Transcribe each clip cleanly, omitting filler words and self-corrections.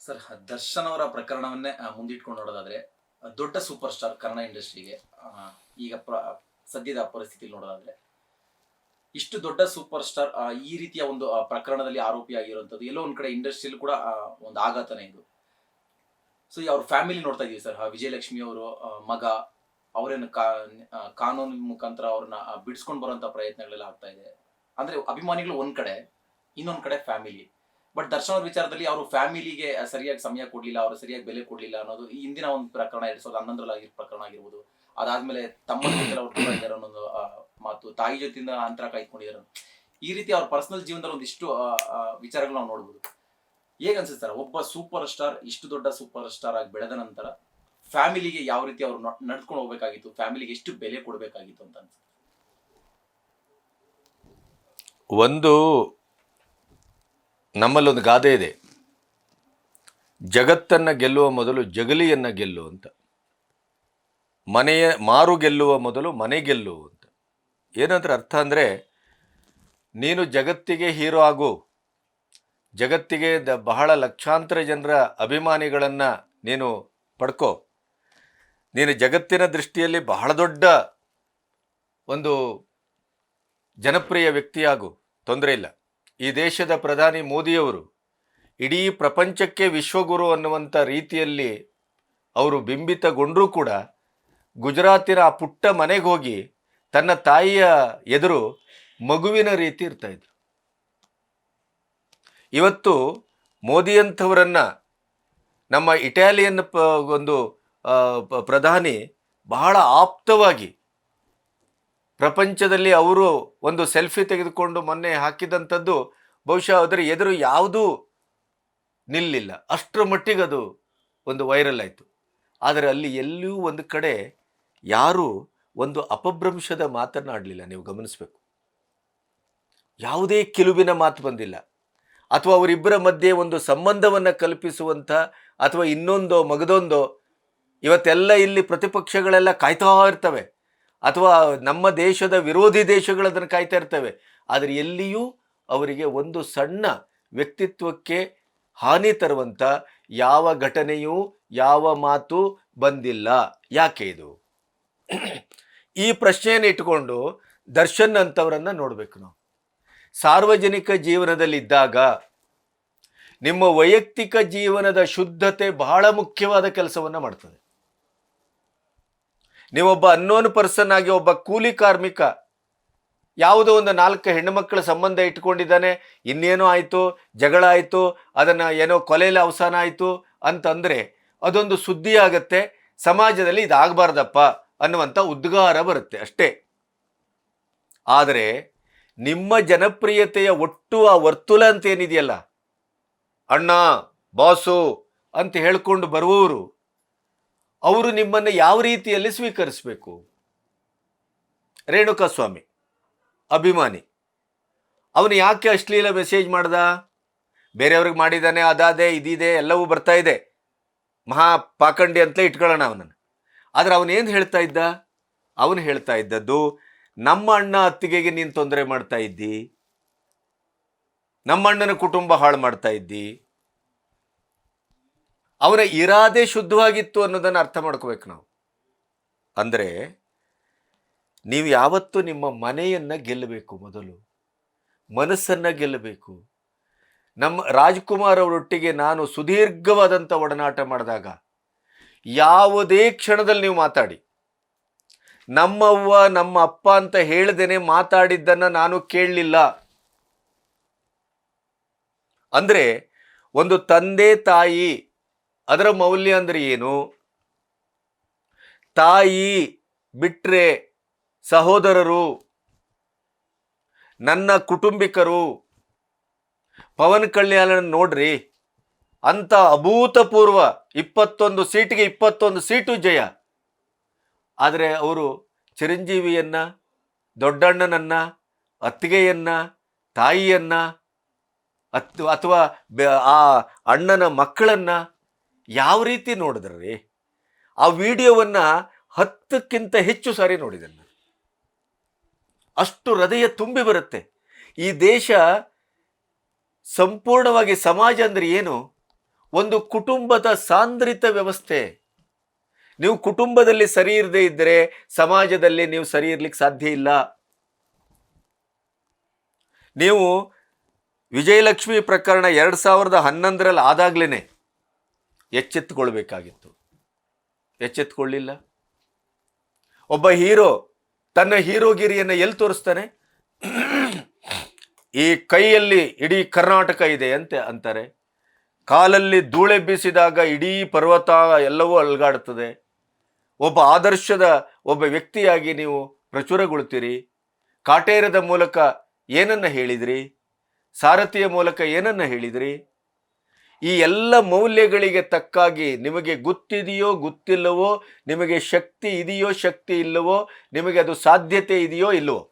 Sir, Darshan ಅವರ ಪ್ರಕರಣವನ್ನೇ ಮುಂದಿಟ್ಕೊಂಡು ನೋಡೋದಾದ್ರೆ ದೊಡ್ಡ ಸೂಪರ್ ಸ್ಟಾರ್ ಕನ್ನಡ ಇಂಡಸ್ಟ್ರಿಗೆ ಈಗ ಸದ್ಯದ ಪರಿಸ್ಥಿತಿಯಲ್ಲಿ ನೋಡೋದಾದ್ರೆ ಇಷ್ಟು ದೊಡ್ಡ ಸೂಪರ್ ಸ್ಟಾರ್ ಈ ರೀತಿಯ ಒಂದು ಪ್ರಕರಣದಲ್ಲಿ ಆರೋಪಿಯಾಗಿರುವಂಥದ್ದು ಎಲ್ಲೋ ಒಂದ್ ಕಡೆ ಇಂಡಸ್ಟ್ರಿಯಲ್ಲಿ ಕೂಡ ಒಂದು ಆಘಾತನೇ ಇದು. ಸೊ ಅವ್ರ ಫ್ಯಾಮಿಲಿ ನೋಡ್ತಾ ಇದೀವಿ ಸರ್. ವಿಜಯಲಕ್ಷ್ಮಿ ಅವರು ಮಗ ಅವರೇನು ಕಾನೂನು ಮುಖಾಂತರ ಅವ್ರನ್ನ ಬಿಡಿಸ್ಕೊಂಡು ಬರುವಂತ ಪ್ರಯತ್ನಗಳೆಲ್ಲ ಆಗ್ತಾ ಇದೆ. ಅಂದ್ರೆ ಅಭಿಮಾನಿಗಳು ಒಂದ್ ಕಡೆ, ಇನ್ನೊಂದ್ ಕಡೆ ಫ್ಯಾಮಿಲಿ. ಬಟ್ ದರ್ಶನ್ ಅವ್ರ ವಿಚಾರದಲ್ಲಿ ಅವರು ಫ್ಯಾಮಿಲಿಗೆ ಸರಿಯಾಗಿ ಸಮಯ ಕೊಡ್ಲಿಲ್ಲ, ಅವರು ಸರಿಯಾಗಿ ಬೆಲೆ ಕೊಡ್ಲಿಲ್ಲ ಅನ್ನೋದು ಈ ಹಿಂದಿನ ಒಂದು ಪ್ರಕರಣ 2011ರಲ್ಲಿ ಪ್ರಕರಣ ಆಗಿರ್ಬೋದು. ಅದಾದ್ಮೇಲೆ ತಮ್ಮ ಜೊತೆ ಅವ್ರು ದೂರ ಇದ್ದಾರೆ ಅನ್ನೋದು ಮಾತು, ತಾಯಿ ಜೊತೆಯಿಂದ ಅಂತರ ಕಾಯ್ದುಕೊಂಡಿದ್ದಾರೆ. ಈ ರೀತಿ ಅವ್ರ ಪರ್ಸನಲ್ ಜೀವನದಲ್ಲಿ ಒಂದಿಷ್ಟು ವಿಚಾರಗಳು ನಾವು ನೋಡ್ಬೋದು. ಹೇಗೆ ಅನ್ಸುತ್ತೆ ಸರ್, ಒಬ್ಬ ಸೂಪರ್ ಸ್ಟಾರ್ ಇಷ್ಟು ದೊಡ್ಡ ಸೂಪರ್ ಸ್ಟಾರ್ ಆಗಿ ಬೆಳೆದ ನಂತರ ಫ್ಯಾಮಿಲಿಗೆ ಯಾವ ರೀತಿ ಅವ್ರು ನಡ್ಕೊಂಡು ಹೋಗ್ಬೇಕಾಗಿತ್ತು, ಫ್ಯಾಮಿಲಿಗೆ ಎಷ್ಟು ಬೆಲೆ ಕೊಡಬೇಕಾಗಿತ್ತು ಅಂತ ಅನ್ಸುತ್ತೆ? ಒಂದು ನಮ್ಮಲ್ಲೊಂದು ಗಾದೆ ಇದೆ, ಜಗತ್ತನ್ನು ಗೆಲ್ಲುವ ಮೊದಲು ಜಗಲಿಯನ್ನು ಗೆಲ್ಲು ಅಂತ, ಮಾರು ಗೆಲ್ಲುವ ಮೊದಲು ಮನೆ ಗೆಲ್ಲು ಅಂತ. ಏನಂದ್ರೆ ಅರ್ಥ ಅಂದರೆ, ನೀನು ಜಗತ್ತಿಗೆ ಹೀರೋ ಆಗು, ಜಗತ್ತಿಗೆ ಬಹಳ ಲಕ್ಷಾಂತರ ಜನರ ಅಭಿಮಾನಿಗಳನ್ನು ನೀನು ಪಡ್ಕೋ, ನೀನು ಜಗತ್ತಿನ ದೃಷ್ಟಿಯಲ್ಲಿ ಬಹಳ ದೊಡ್ಡ ಒಂದು ಜನಪ್ರಿಯ ವ್ಯಕ್ತಿಯಾಗು, ತೊಂದರೆ ಇಲ್ಲ. ಈ ದೇಶದ ಪ್ರಧಾನಿ ಮೋದಿಯವರು ಇಡೀ ಪ್ರಪಂಚಕ್ಕೆ ವಿಶ್ವಗುರು ಅನ್ನುವಂಥ ರೀತಿಯಲ್ಲಿ ಅವರು ಬಿಂಬಿತಗೊಂಡರೂ ಕೂಡ ಗುಜರಾತಿನ ಆ ಪುಟ್ಟ ಮನೆಗೆ ಹೋಗಿ ತನ್ನ ತಾಯಿಯ ಎದುರು ಮಗುವಿನ ರೀತಿ ಇರ್ತಾಯಿದ್ರು. ಇವತ್ತು ಮೋದಿಯಂಥವರನ್ನು ನಮ್ಮ ಇಟಾಲಿಯನ್ ಒಂದು ಪ್ರಧಾನಿ ಬಹಳ ಆಪ್ತವಾಗಿ ಪ್ರಪಂಚದಲ್ಲಿ ಅವರು ಒಂದು ಸೆಲ್ಫಿ ತೆಗೆದುಕೊಂಡು ಮೊನ್ನೆ ಹಾಕಿದಂಥದ್ದು ಬಹುಶಃ ಅದರ ಎದುರು ಯಾವುದೂ ನಿಲ್ಲಿಲ್ಲ, ಅಷ್ಟರ ಮಟ್ಟಿಗೆ ಅದು ಒಂದು ವೈರಲ್ ಆಯಿತು. ಆದರೆ ಅಲ್ಲಿ ಎಲ್ಲಿಯೂ ಒಂದು ಕಡೆ ಯಾರೂ ಒಂದು ಅಪಭ್ರಂಶದ ಮಾತನ್ನಾಡಲಿಲ್ಲ. ನೀವು ಗಮನಿಸಬೇಕು, ಯಾವುದೇ ಕಿಲುಬಿನ ಮಾತು ಬಂದಿಲ್ಲ, ಅಥವಾ ಅವರಿಬ್ಬರ ಮಧ್ಯೆ ಒಂದು ಸಂಬಂಧವನ್ನು ಕಲ್ಪಿಸುವಂಥ ಅಥವಾ ಇನ್ನೊಂದೋ ಮಗದೊಂದೋ. ಇವತ್ತೆಲ್ಲ ಇಲ್ಲಿ ಪ್ರತಿಪಕ್ಷಗಳೆಲ್ಲ ಕಾಯ್ತಾ ಇರ್ತವೆ, ಅಥವಾ ನಮ್ಮ ದೇಶದ ವಿರೋಧಿ ದೇಶಗಳದನ್ನು ಕಾಯ್ತಾ ಇರ್ತವೆ. ಆದರೆ ಎಲ್ಲಿಯೂ ಅವರಿಗೆ ಒಂದು ಸಣ್ಣ ವ್ಯಕ್ತಿತ್ವಕ್ಕೆ ಹಾನಿ ತರುವಂಥ ಯಾವ ಘಟನೆಯೂ ಯಾವ ಮಾತು ಬಂದಿಲ್ಲ. ಯಾಕೆ ಇದು? ಈ ಪ್ರಶ್ನೆಯನ್ನು ಇಟ್ಟುಕೊಂಡು ದರ್ಶನ್ ಅಂಥವರನ್ನು ನೋಡಬೇಕು ನಾವು. ಸಾರ್ವಜನಿಕ ಜೀವನದಲ್ಲಿದ್ದಾಗ ನಿಮ್ಮ ವೈಯಕ್ತಿಕ ಜೀವನದ ಶುದ್ಧತೆ ಬಹಳ ಮುಖ್ಯವಾದ ಕೆಲಸವನ್ನು ಮಾಡ್ತದೆ. ನೀವೊಬ್ಬ ಅನ್ನೋನ್ ಪರ್ಸನ್ ಆಗಿ ಒಬ್ಬ ಕೂಲಿ ಕಾರ್ಮಿಕ ಯಾವುದೋ ಒಂದು 4 ಹೆಣ್ಣುಮಕ್ಕಳ ಸಂಬಂಧ ಇಟ್ಕೊಂಡಿದ್ದಾನೆ, ಇನ್ನೇನೋ ಆಯಿತು, ಜಗಳ ಆಯಿತು, ಅದನ್ನು ಏನೋ ಕೊಲೆಯಲ್ಲಿ ಅವಸಾನ ಆಯಿತು ಅಂತಂದರೆ ಅದೊಂದು ಸುದ್ದಿ ಆಗತ್ತೆ, ಸಮಾಜದಲ್ಲಿ ಇದಾಗಬಾರ್ದಪ್ಪ ಅನ್ನುವಂಥ ಉದ್ಗಾರ ಬರುತ್ತೆ ಅಷ್ಟೇ. ಆದರೆ ನಿಮ್ಮ ಜನಪ್ರಿಯತೆಯ ಒಟ್ಟು ಆ ವರ್ತುಲ ಅಂತ ಏನಿದೆಯಲ್ಲ, ಅಣ್ಣ ಬಾಸು ಅಂತ ಹೇಳ್ಕೊಂಡು ಬರುವವರು, ಅವರು ನಿಮ್ಮನ್ನು ಯಾವ ರೀತಿಯಲ್ಲಿ ಸ್ವೀಕರಿಸಬೇಕು? ರೇಣುಕಾಸ್ವಾಮಿ ಅಭಿಮಾನಿ, ಅವನು ಯಾಕೆ ಅಶ್ಲೀಲ ಮೆಸೇಜ್ ಮಾಡ್ದ? ಬೇರೆಯವ್ರಿಗೆ ಮಾಡಿದ್ದಾನೆ, ಅದಾದೆ ಇದಿದೆ ಎಲ್ಲವೂ ಬರ್ತಾ ಇದೆ, ಮಹಾ ಪಾಖಂಡಿ ಅಂತಲೇ ಇಟ್ಕೊಳ್ಳೋಣ ಅವನನ್ನು. ಆದರೆ ಅವನೇನು ಹೇಳ್ತಾ ಇದ್ದ? ಅವನು ಹೇಳ್ತಾ ಇದ್ದದ್ದು, ನಮ್ಮ ಅಣ್ಣ ಅತ್ತಿಗೆಗೆ ನೀನು ತೊಂದರೆ ಮಾಡ್ತಾ ಇದ್ದಿ, ನಮ್ಮ ಅಣ್ಣನ ಕುಟುಂಬ ಹಾಳು ಮಾಡ್ತಾ ಇದ್ದಿ. ಅವನ ಇರಾದೆ ಶುದ್ಧವಾಗಿತ್ತು ಅನ್ನೋದನ್ನು ಅರ್ಥ ಮಾಡ್ಕೋಬೇಕು ನಾವು. ಅಂದರೆ ನೀವು ಯಾವತ್ತೂ ನಿಮ್ಮ ಮನೆಯನ್ನು ಗೆಲ್ಲಬೇಕು, ಮೊದಲು ಮನಸ್ಸನ್ನು ಗೆಲ್ಲಬೇಕು. ನಮ್ಮ ರಾಜ್ಕುಮಾರ್ ಅವರೊಟ್ಟಿಗೆ ನಾನು ಸುದೀರ್ಘವಾದಂಥ ಒಡನಾಟ ಮಾಡಿದಾಗ ಯಾವುದೇ ಕ್ಷಣದಲ್ಲಿ ನೀವು ಮಾತಾಡಿ, ನಮ್ಮವ್ವ ನಮ್ಮ ಅಪ್ಪ ಅಂತ ಹೇಳ್ದೇನೆ ಮಾತಾಡಿದ್ದನ್ನು ನಾನು ಕೇಳಲಿಲ್ಲ. ಅಂದರೆ ಒಂದು ತಂದೆ ತಾಯಿ ಅದರ ಮೌಲ್ಯ ಅಂದರೆ ಏನು? ತಾಯಿ ಬಿಟ್ಟರೆ ಸಹೋದರರು, ನನ್ನ ಕುಟುಂಬಿಕರು. ಪವನ್ ಕಲ್ಯಾಣ ನೋಡ್ರಿ, ಅಂತ ಅಭೂತಪೂರ್ವ 21 ಸೀಟಿಗೆ 21 ಸೀಟು ಜಯ. ಆದರೆ ಅವರು ಚಿರಂಜೀವಿಯನ್ನು, ದೊಡ್ಡಣ್ಣನನ್ನು, ಅತ್ತಿಗೆಯನ್ನು, ತಾಯಿಯನ್ನು ಅಥವಾ ಆ ಅಣ್ಣನ ಮಕ್ಕಳನ್ನು ಯಾವ ರೀತಿ ನೋಡಿದ್ರಿ? ಆ ವಿಡಿಯೋವನ್ನು 10ಕ್ಕಿಂತ ಹೆಚ್ಚು ಸಾರಿ ನೋಡಿದೆ ನಾನು. ಅಷ್ಟು ಹೃದಯ ತುಂಬಿ ಬರುತ್ತೆ. ಈ ದೇಶ ಸಂಪೂರ್ಣವಾಗಿ, ಸಮಾಜ ಅಂದರೆ ಏನು? ಒಂದು ಕುಟುಂಬದ ಸಾಂದ್ರಿತ ವ್ಯವಸ್ಥೆ. ನೀವು ಕುಟುಂಬದಲ್ಲಿ ಸರಿ ಇರದೇ ಇದ್ದರೆ ಸಮಾಜದಲ್ಲಿ ನೀವು ಸರಿ ಇರ್ಲಿಕ್ಕೆ ಸಾಧ್ಯ ಇಲ್ಲ. ನೀವು ವಿಜಯಲಕ್ಷ್ಮಿ ಪ್ರಕರಣ 2011ರಲ್ಲಿ ಆದಾಗ್ಲೇನೆ ಎಚ್ಚೆತ್ತುಕೊಳ್ಬೇಕಾಗಿತ್ತು. ಎಚ್ಚೆತ್ತುಕೊಳ್ಳಿಲ್ಲ. ಒಬ್ಬ ಹೀರೋ ತನ್ನ ಹೀರೋಗಿರಿಯನ್ನು ಎಲ್ಲಿ ತೋರಿಸ್ತಾನೆ? ಈ ಕೈಯಲ್ಲಿ ಇಡೀ ಕರ್ನಾಟಕ ಇದೆ ಅಂತಾರೆ. ಕಾಲಲ್ಲಿ ಧೂಳೆ ಬೀಸಿದಾಗ ಇಡೀ ಪರ್ವತ ಎಲ್ಲವೂ ಅಲ್ಗಾಡುತ್ತದೆ. ಒಬ್ಬ ಆದರ್ಶದ ಒಬ್ಬ ವ್ಯಕ್ತಿಯಾಗಿ ನೀವು ಪ್ರಚುರಗೊಳ್ತೀರಿ. ಕಾಟೇರದ ಮೂಲಕ ಏನನ್ನ ಹೇಳಿದ್ರಿ? ಸಾರಥಿಯ ಮೂಲಕ ಏನನ್ನ ಹೇಳಿದ್ರಿ? ಈ ಎಲ್ಲ ಮೌಲ್ಯಗಳಿಗೆ ತಕ್ಕಾಗಿ ನಿಮಗೆ ಗೊತ್ತಿದೆಯೋ ಗೊತ್ತಿಲ್ಲವೋ, ನಿಮಗೆ ಶಕ್ತಿ ಇದೆಯೋ ಶಕ್ತಿ ಇಲ್ಲವೋ, ನಿಮಗೆ ಅದು ಸಾಧ್ಯತೆ ಇದೆಯೋ ಇಲ್ಲವೋ,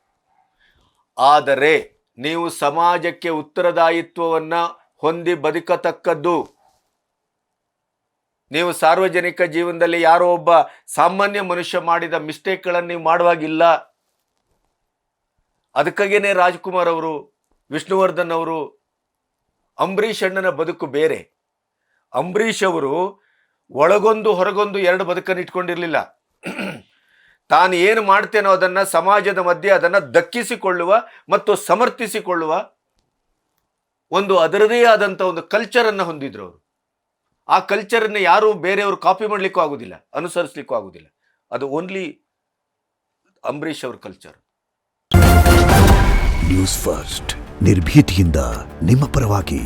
ಆದರೆ ನೀವು ಸಮಾಜಕ್ಕೆ ಉತ್ತರದಾಯಿತ್ವವನ್ನು ಹೊಂದಿ ಬದುಕತಕ್ಕದ್ದು. ನೀವು ಸಾರ್ವಜನಿಕ ಜೀವನದಲ್ಲಿ ಯಾರೋ ಒಬ್ಬ ಸಾಮಾನ್ಯ ಮನುಷ್ಯ ಮಾಡಿದ ಮಿಸ್ಟೇಕ್ಗಳನ್ನು ನೀವು ಮಾಡುವಾಗಿಲ್ಲ. ಅದಕ್ಕಾಗೇನೆ ರಾಜ್ಕುಮಾರ್ ಅವರು, ವಿಷ್ಣುವರ್ಧನ್ ಅವರು, ಅಂಬರೀಷ್ ಅಣ್ಣನ ಬದುಕು ಬೇರೆ. ಅಂಬರೀಷ್ ಅವರು ಒಳಗೊಂದು ಹೊರಗೊಂದು ಎರಡು ಬದುಕನ್ನು ಇಟ್ಕೊಂಡಿರಲಿಲ್ಲ. ತಾನು ಏನು ಮಾಡ್ತೇನೋ ಅದನ್ನು ಸಮಾಜದ ಮಧ್ಯೆ ಅದನ್ನು ದಕ್ಕಿಸಿಕೊಳ್ಳುವ ಮತ್ತು ಸಮರ್ಥಿಸಿಕೊಳ್ಳುವ ಒಂದು ಅದರದೇ ಆದಂಥ ಒಂದು ಕಲ್ಚರನ್ನು ಹೊಂದಿದ್ರು ಅವರು. ಆ ಕಲ್ಚರನ್ನು ಯಾರೂ ಬೇರೆಯವರು ಕಾಪಿ ಮಾಡಲಿಕ್ಕೂ ಆಗೋದಿಲ್ಲ, ಅನುಸರಿಸಲಿಕ್ಕೂ ಆಗೋದಿಲ್ಲ. ಅದು ಓನ್ಲಿ ಅಂಬರೀಷ್ ಅವ್ರ ಕಲ್ಚರ್. ನ್ಯೂಸ್ ಫಸ್ಟ್, ನಿರ್ಭೀತಿಯಿಂದ ನಿಮ್ಮ ಪರವಾಗಿ.